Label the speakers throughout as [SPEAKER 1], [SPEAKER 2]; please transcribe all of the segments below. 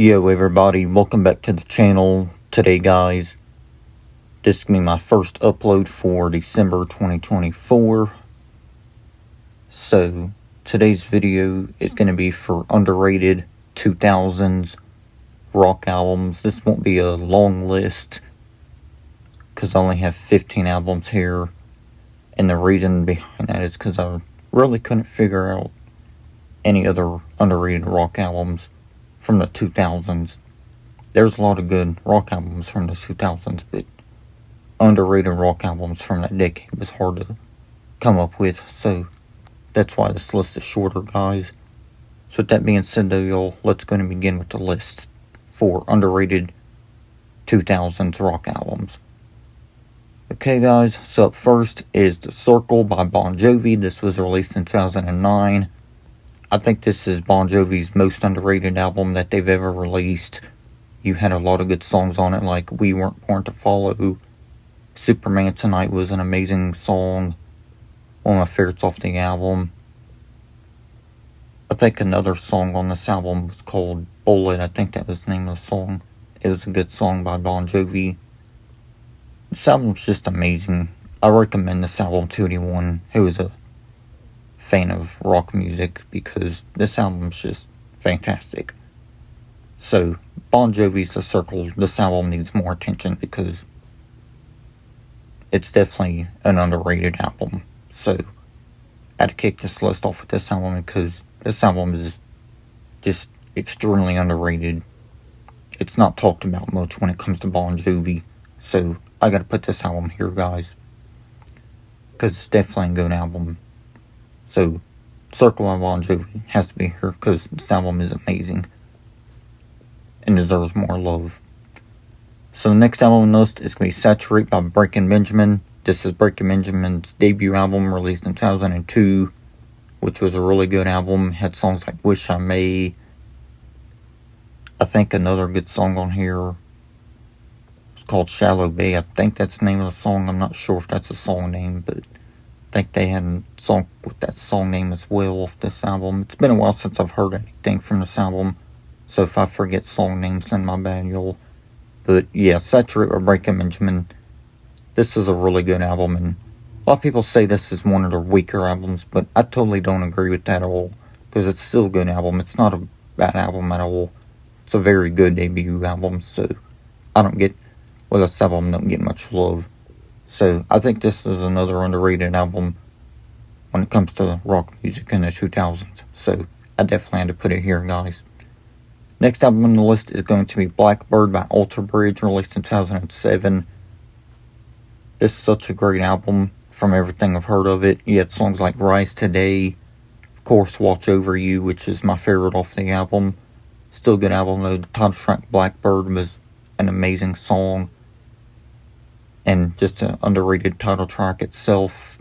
[SPEAKER 1] Yo everybody, welcome back to the channel. Today guys, this is going to be my first upload for December 2024. So, today's video is going to be for underrated 2000s rock albums. This won't be a long list, because I only have 15 albums here. And the reason behind that is because I really couldn't figure out any other underrated rock albums from the 2000s. There's a lot of good rock albums from the 2000s, but underrated rock albums from that decade was hard to come up with, so that's why this list is shorter, guys. So with that being said though, y'all, let's go and begin with the list for underrated 2000s rock albums. Okay guys, so up first is The Circle by Bon Jovi. This was released in 2009. I think this is Bon Jovi's most underrated album that they've ever released. You had a lot of good songs on it, like We Weren't Born to Follow. Superman Tonight was an amazing song. One of my favorites off the album. I think another song on this album was called Bullet. I think that was the name of the song. It was a good song by Bon Jovi. This album's just amazing. I recommend this album to anyone who is a fan of rock music, because this album's just fantastic. So, Bon Jovi's The Circle, this album needs more attention because it's definitely an underrated album. So, I had to kick this list off with this album because this album is just extremely underrated. It's not talked about much when it comes to Bon Jovi. So, I gotta put this album here, guys, because it's definitely a good album. So, Circle by Bon Jovi has to be here because this album is amazing and deserves more love. So, the next album on the list is going to be Saturate by Breaking Benjamin. This is Breaking Benjamin's debut album, released in 2002, which was a really good album. It had songs like Wish I May. I think another good song on here is called Shallow Bay. I think that's the name of the song. I'm not sure if that's a song name, but I think they had a song with that song name as well off this album. It's been a while since I've heard anything from this album, so if I forget song names, then my bad, y'all. But yeah, Saturate by Breaking Benjamin. This is a really good album, and a lot of people say this is one of their weaker albums, but I totally don't agree with that at all, because it's still a good album. It's not a bad album at all. It's a very good debut album, so I don't get, well, this album don't get much love. So, I think this is another underrated album when it comes to rock music in the 2000s. So, I definitely had to put it here, guys. Next album on the list is going to be Blackbird by Alter Bridge, released in 2007. This is such a great album from everything I've heard of it. You had songs like Rise Today, of course, Watch Over You, which is my favorite off the album. Still a good album, though. The title track Blackbird was an amazing song, and just an underrated title track itself.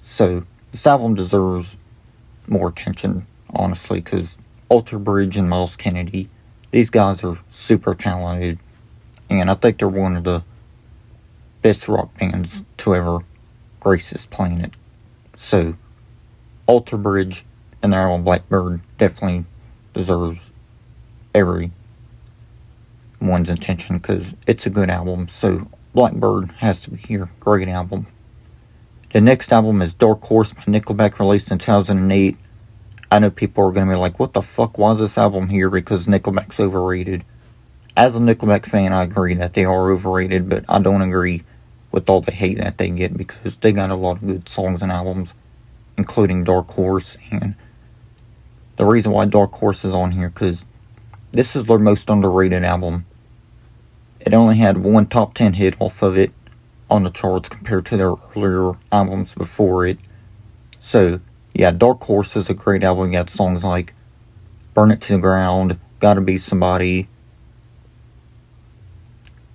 [SPEAKER 1] So, this album deserves more attention, honestly, because Alter Bridge and Miles Kennedy, these guys are super talented, and I think they're one of the best rock bands to ever grace this planet. So, Alter Bridge and their album Blackbird definitely deserves everyone's attention, because it's a good album. So, Blackbird has to be here. Great album. The next album is Dark Horse by Nickelback, released in 2008. I know people are going to be like, what the fuck, why is this album here? Because Nickelback's overrated. As a Nickelback fan, I agree that they are overrated, but I don't agree with all the hate that they get, because they got a lot of good songs and albums, including Dark Horse. And the reason why Dark Horse is on here, because this is their most underrated album. It only had one top 10 hit off of it on the charts compared to their earlier albums before it. So, yeah, Dark Horse is a great album. You got songs like Burn It to the Ground, Gotta Be Somebody.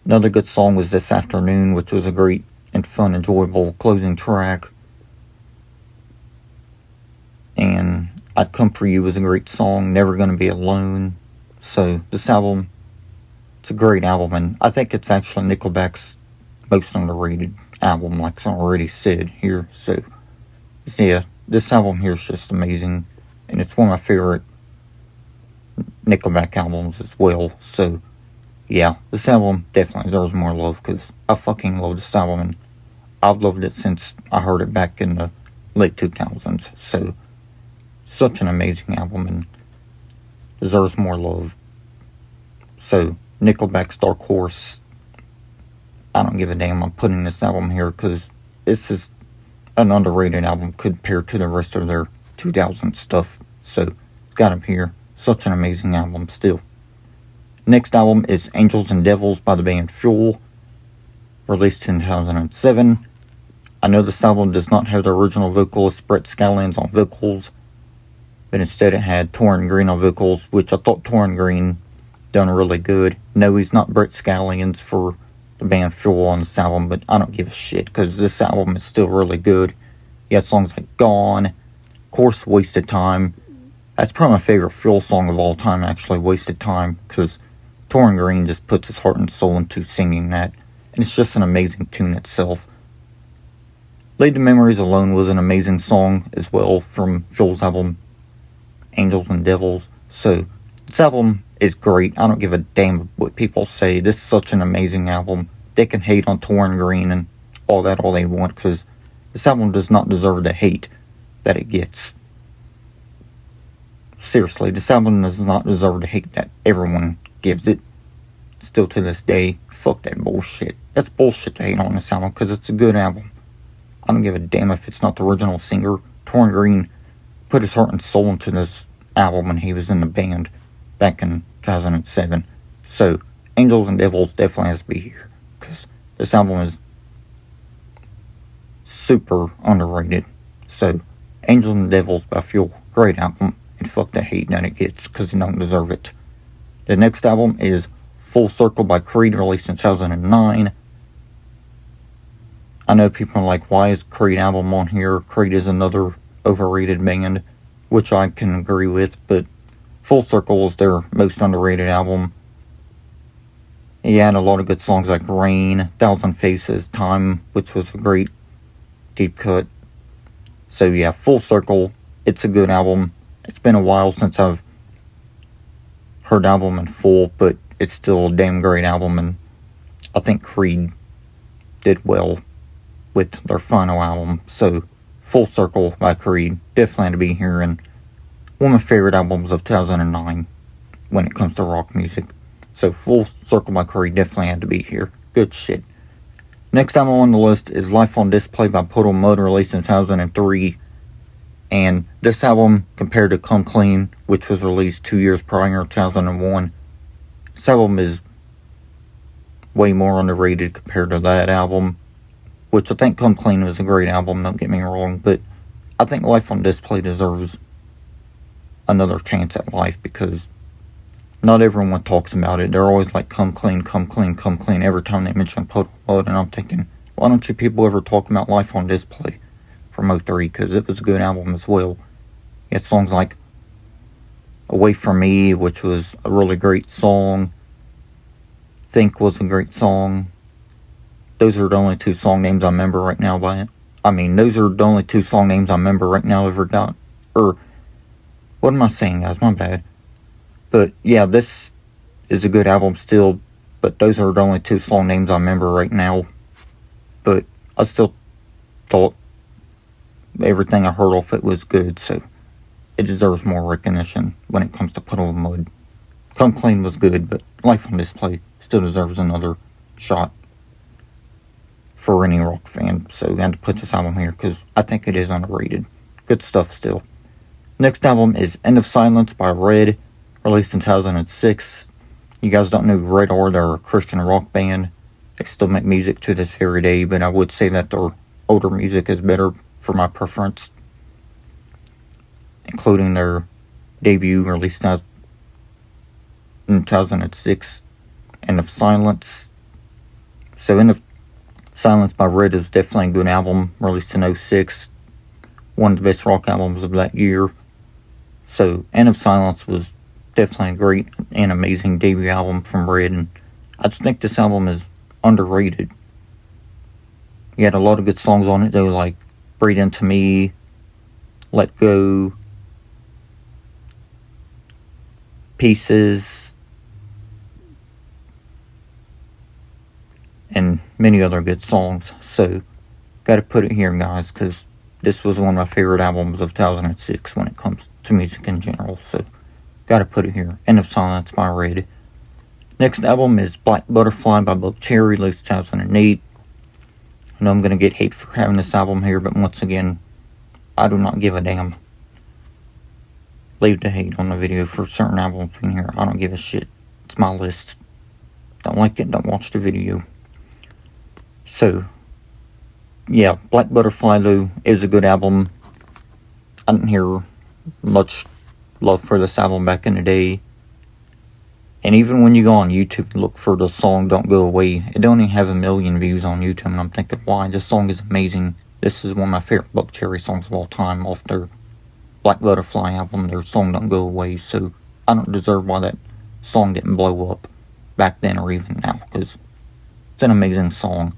[SPEAKER 1] Another good song was This Afternoon, which was a great and fun, enjoyable closing track. And I'd Come For You was a great song. Never Gonna Be Alone. So, this album, it's a great album, and I think it's actually Nickelback's most underrated album, like I already said here. So, yeah, this album here is just amazing, and it's one of my favorite Nickelback albums as well. So, yeah, this album definitely deserves more love because I fucking love this album and I've loved it since I heard it back in the late 2000s. So, such an amazing album and deserves more love. So, Nickelback's Dark Horse, I don't give a damn. I'm putting this album here because this is an underrated album compared to the rest of their 2000 stuff. So, it's got him here. Such an amazing album still. Next album is Angels and Devils by the band Fuel, released in 2007. I know this album does not have the original vocalist Brett Scallions on vocals, but instead it had Torrin Green on vocals, which I thought Torrin Green done really good. No, he's not Brett Scallions for the band Fuel on this album, but I don't give a shit because this album is still really good. You had songs like Gone, of course Wasted Time. That's probably my favorite Fuel song of all time, actually, Wasted Time, because Torrin Green just puts his heart and soul into singing that, and it's just an amazing tune itself. Laid to Memories Alone was an amazing song as well from Fuel's album Angels and Devils. So this album is great. I don't give a damn what people say. This is such an amazing album. They can hate on Torrin Green and all that all they want because this album does not deserve the hate that it gets. Seriously, this album does not deserve the hate that everyone gives it. Still to this day, fuck that bullshit. That's bullshit to hate on this album because it's a good album. I don't give a damn if it's not the original singer. Torrin Green put his heart and soul into this album when he was in the band back in 2007. So, Angels and Devils definitely has to be here. Because this album is super underrated. So, Angels and Devils by Fuel, great album. And fuck the hate that it gets because it don't deserve it. The next album is Full Circle by Creed, released in 2009. I know people are like, why is Creed album on here? Creed is another overrated band, which I can agree with, but Full Circle is their most underrated album. He had a lot of good songs like Rain, 1000 Faces, Time, which was a great deep cut. So yeah, Full Circle, it's a good album. It's been a while since I've heard the album in full, but it's still a damn great album, and I think Creed did well with their final album. So, Full Circle by Creed, definitely had to be here, and one of my favorite albums of 2009 when it comes to rock music. So, Full Circle by Creed definitely had to be here. Good shit. Next album on the list is Life on Display by Puddle Mud, released in 2003. And this album, compared to Come Clean, which was released 2 years prior, 2001, this album is way more underrated compared to that album, which I think Come Clean was a great album, don't get me wrong, but I think Life on Display deserves another chance at life because not everyone talks about it. They're always like, come clean, come clean, come clean, every time they mention Puddle Mud, and I'm thinking, why don't you people ever talk about Life on Display from 03, because it was a good album as well. You had songs like Away From Me, which was a really great song. Think was a great song. Those are the only two song names I remember right now by it. I mean, those are the only two song names I remember right now ever got. Or, what am I saying, guys? My bad. But, yeah, this is a good album still, but those are the only two song names I remember right now. But I still thought everything I heard off it was good, so it deserves more recognition when it comes to Puddle of Mud. Come Clean was good, but Life on Display still deserves another shot for any rock fan. So I had to put this album here because I think it is underrated. Good stuff still. Next album is End of Silence by Red, released in 2006. You guys don't know who Red are. They're a Christian rock band. They still make music to this very day, but I would say that their older music is better for my preference, including their debut released in 2006, End of Silence. So End of Silence by Red is definitely a good album, released in 2006, one of the best rock albums of that year. So End of Silence was definitely a great and amazing debut album from Red, and I just think this album is underrated. You had a lot of good songs on it though, like Breathe Into Me, Let Go, Pieces, and many other good songs. So, gotta put it here, guys, because this was one of my favorite albums of 2006 when it comes to music in general. So, gotta put it here. End of Silence by Red. Next album is Black Butterfly by Buck Cherry, released 2008. I know I'm gonna get hate for having this album here, but once again, I do not give a damn. Leave the hate on the video for certain albums being here. I don't give a shit. It's my list. Don't like it, don't watch the video. So, yeah, Black Butterfly, though, is a good album. I didn't hear much love for this album back in the day. And even when you go on YouTube and look for the song Don't Go Away, it don't even have 1 million views on YouTube. And I'm thinking, why? This song is amazing. This is one of my favorite Buck Cherry songs of all time off their Black Butterfly album. Their song Don't Go Away. So, I don't deserve why that song didn't blow up back then or even now. Because it's an amazing song.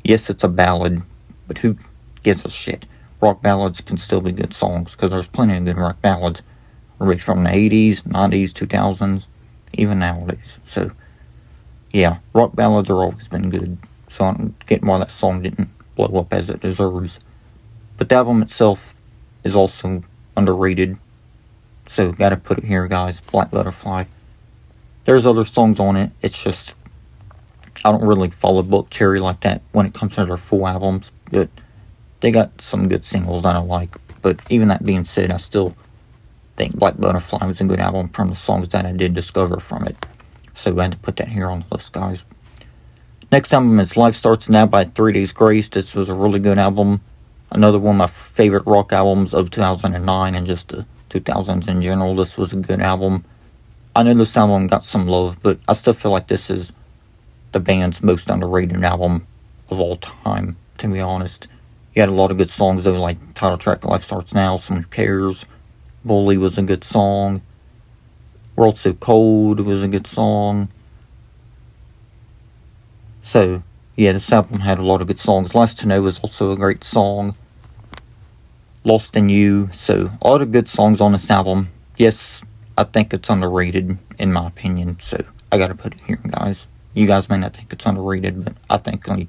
[SPEAKER 1] Yes, it's a ballad, but who gives a shit? Rock ballads can still be good songs, because there's plenty of good rock ballads. From the 80s, 90s, 2000s, even nowadays. So, yeah, rock ballads are always been good. So I don't get why that song didn't blow up as it deserves. But the album itself is also underrated. So, gotta put it here, guys. Black Butterfly. There's other songs on it. It's just, I don't really follow Buck Cherry like that when it comes to their full albums, but they got some good singles that I like. But even that being said, I still think Black Butterfly was a good album from the songs that I did discover from it. So I had to put that here on the list, guys. Next album is Life Starts Now by 3 Days Grace. This was a really good album. Another one of my favorite rock albums of 2009 and just the 2000s in general. This was a good album. I know this album got some love, but I still feel like this is the band's most underrated album of all time, to be honest. You had a lot of good songs, though, like title track Life Starts Now, Someone Who Cares. Bully was a good song. World So Cold was a good song. So, yeah, this album had a lot of good songs. Last to Know was also a great song. Lost in You. So, a lot of good songs on this album. Yes, I think it's underrated, in my opinion. So, I gotta put it here, guys. You guys may not think it's underrated, but I definitely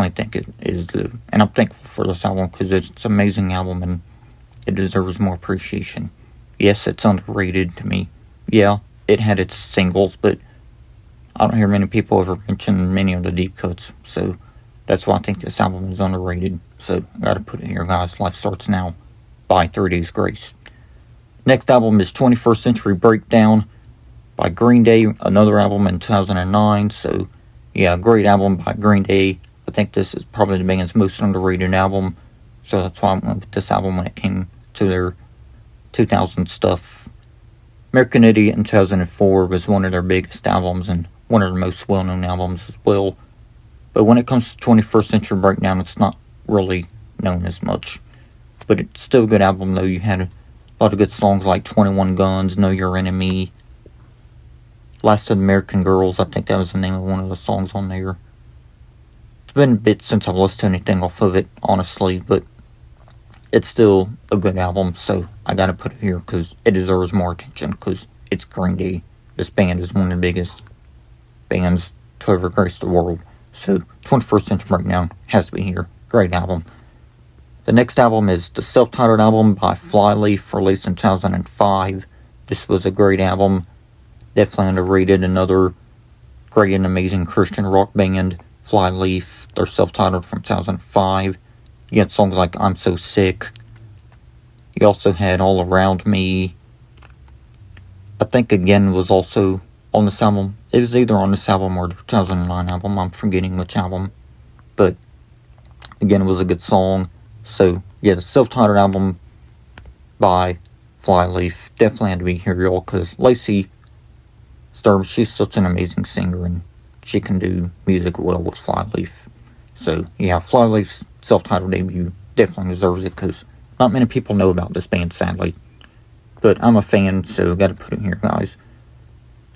[SPEAKER 1] think it is. And I'm thankful for this album because it's an amazing album and it deserves more appreciation. Yes, it's underrated to me. Yeah, it had its singles, but I don't hear many people ever mention many of the deep cuts. So that's why I think this album is underrated. So I gotta put it here, guys. Life Starts Now by 3 Days Grace. Next album is 21st Century Breakdown by Green Day, another album in 2009. So, yeah, great album by Green Day. I think this is probably the band's most underrated album. So that's why I went with this album when it came to their 2000 stuff. American Idiot in 2004 was one of their biggest albums and one of their most well-known albums as well. But when it comes to 21st Century Breakdown, it's not really known as much. But it's still a good album, though. You had a lot of good songs like 21 Guns, Know Your Enemy, Last of the American Girls. I think that was the name of one of the songs on there. It's been a bit since I've listened to anything off of it, honestly, but it's still a good album, so I gotta put it here because it deserves more attention because it's Green Day. This band is one of the biggest bands to ever grace the world. So 21st Century Breakdown has to be here. Great album. The next album is the self-titled album by Flyleaf, released in 2005. This was a great album. Definitely underrated. Another great and amazing Christian rock band, Flyleaf. They're self-titled from 2005. You had songs like I'm So Sick. You also had All Around Me. I think Again was also on this album. It was either on this album or the 2009 album. I'm forgetting which album. But Again was a good song. So, yeah, the self-titled album by Flyleaf definitely had to be here, y'all, because Lacey Sturm, she's such an amazing singer, and she can do music well with Flyleaf. So, yeah, Flyleaf's self-titled debut definitely deserves it, because not many people know about this band, sadly. But I'm a fan, so gotta put it here, guys.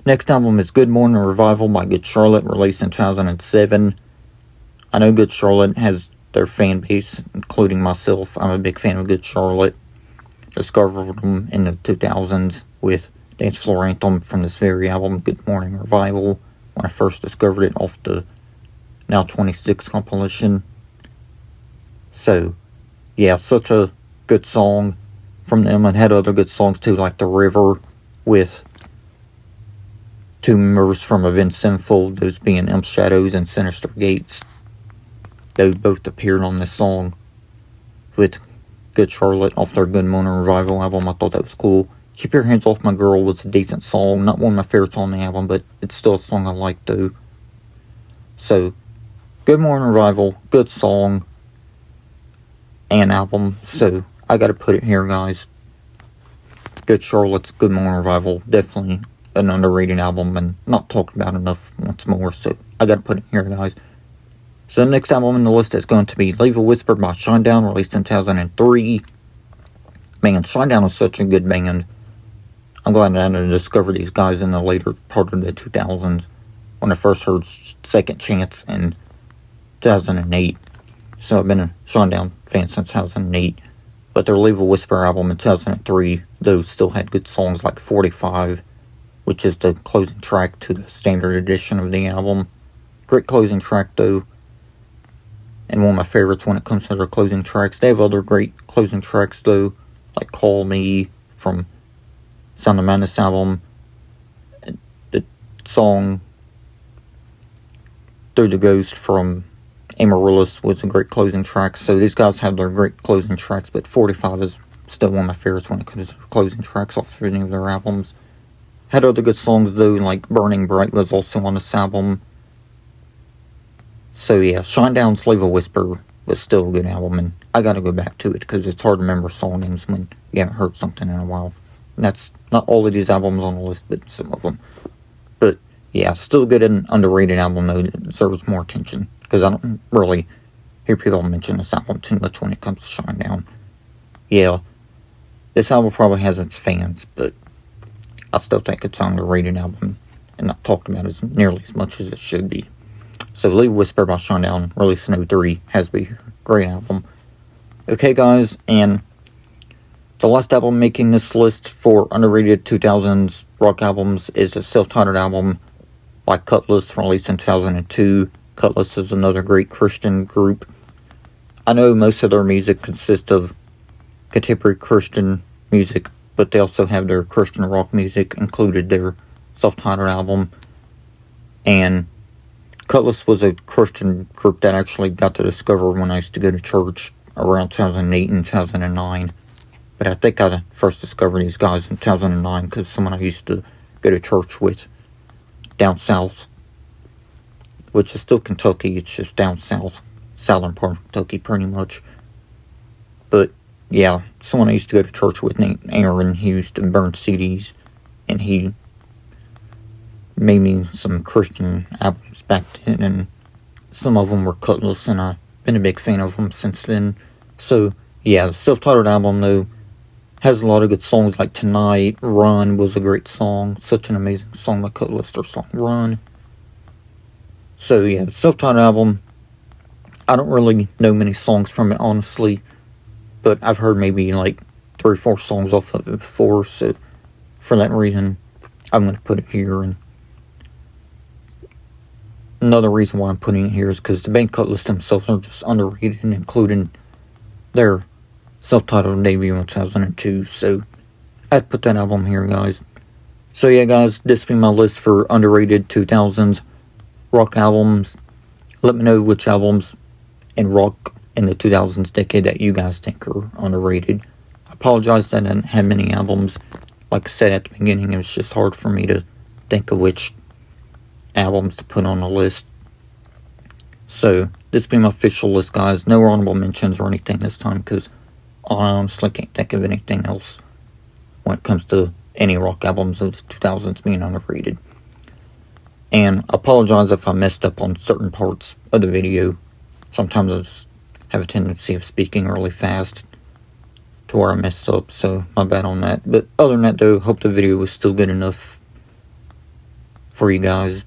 [SPEAKER 1] Next album is Good Morning Revival by Good Charlotte, released in 2007. I know Good Charlotte has their fan base, including myself. I'm a big fan of Good Charlotte. Discovered them in the 2000s with dance floor anthem from this very album, Good Morning Revival, when I first discovered it off the Now 26 compilation. So, yeah, such a good song from them, and had other good songs too, like The River, with two members from Avenged Sevenfold, those being M Shadows and Sinister Gates. They both appeared on this song with Good Charlotte off their Good Morning Revival album. I thought that was cool. Keep Your Hands Off My Girl was a decent song. Not one of my favorites on the album, but it's still a song I like though. So, Good Morning Revival, good song and album. So, I gotta put it here, guys. Good Charlotte's Good Morning Revival, definitely an underrated album and not talked about enough once more. So, I gotta put it here, guys. So the next album in the list is going to be Leave a Whisper by Shinedown, released in 2003. Man, Shinedown is such a good band. I'm glad that I discovered these guys in the later part of the 2000s, when I first heard Second Chance in 2008. So I've been a Shinedown fan since 2008. But their Leave a Whisper album in 2003, though, still had good songs like 45, which is the closing track to the standard edition of the album. Great closing track, though. And one of my favorites when it comes to their closing tracks. They have other great closing tracks, though, like Call Me from Sound of Madness album. The song Through the Ghost from Amaryllis was a great closing track. So these guys have their great closing tracks, but 45 is still one of my favorites when it comes to closing tracks off any of their albums. Had other good songs, though, like Burning Bright was also on this album. So yeah, Shinedown's Leave a Whisper was still a good album, and I gotta go back to it, because it's hard to remember song names when you haven't heard something in a while. And that's not all of these albums on the list, but some of them. But yeah, still good and underrated album, though, that deserves more attention, because I don't really hear people mention this album too much when it comes to Shinedown. Yeah, this album probably has its fans, but I still think it's an underrated album, and not talked about as nearly as much as it should be. So, Leave a Whisper by Shinedown, released in 2003, has to be here. Great album. Okay, guys, and the last album making this list for underrated 2000s rock albums is a self-titled album by Cutlass, released in 2002. Cutlass is another great Christian group. I know most of their music consists of contemporary Christian music, but they also have their Christian rock music included their self-titled album. And Cutlass was a Christian group that I actually got to discover when I used to go to church around 2008 and 2009. But I think I first discovered these guys in 2009 because someone I used to go to church with down south, which is still Kentucky. It's just down south, southern part of Kentucky pretty much. But yeah, someone I used to go to church with named Aaron, he used to burn CDs, and he made me some Christian albums back then, and some of them were Cutlass, and I've been a big fan of them since then. So yeah, the self-titled album, though, has a lot of good songs like Tonight. Run was a great song, such an amazing song by Cutlass, their song Run. So yeah, the self-titled album, I don't really know many songs from it, honestly, but I've heard maybe like 3 or 4 songs off of it before, so for that reason, I'm going to put it here. And another reason why I'm putting it here is because the band Cutlass themselves are just underrated, including their self-titled debut in 2002. So I'd put that album here, guys. So yeah, guys, this will be my list for underrated 2000s rock albums. Let me know which albums in rock in the 2000s decade that you guys think are underrated. I apologize that I didn't have many albums. Like I said at the beginning, it was just hard for me to think of which albums to put on the list. So this will be my official list, guys. No honorable mentions or anything this time, because I honestly can't think of anything else when it comes to any rock albums of the 2000s being underrated. And I apologize if I messed up on certain parts of the video. Sometimes I just have a tendency of speaking really fast to where I messed up, so my bad on that. But other than that, though, hope the video was still good enough for you guys.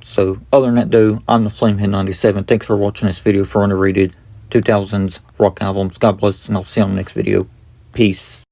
[SPEAKER 1] So, other than that, though, I'm the Flamehead97. Thanks for watching this video for underrated 2000s rock albums. God bless, and I'll see you on the next video. Peace.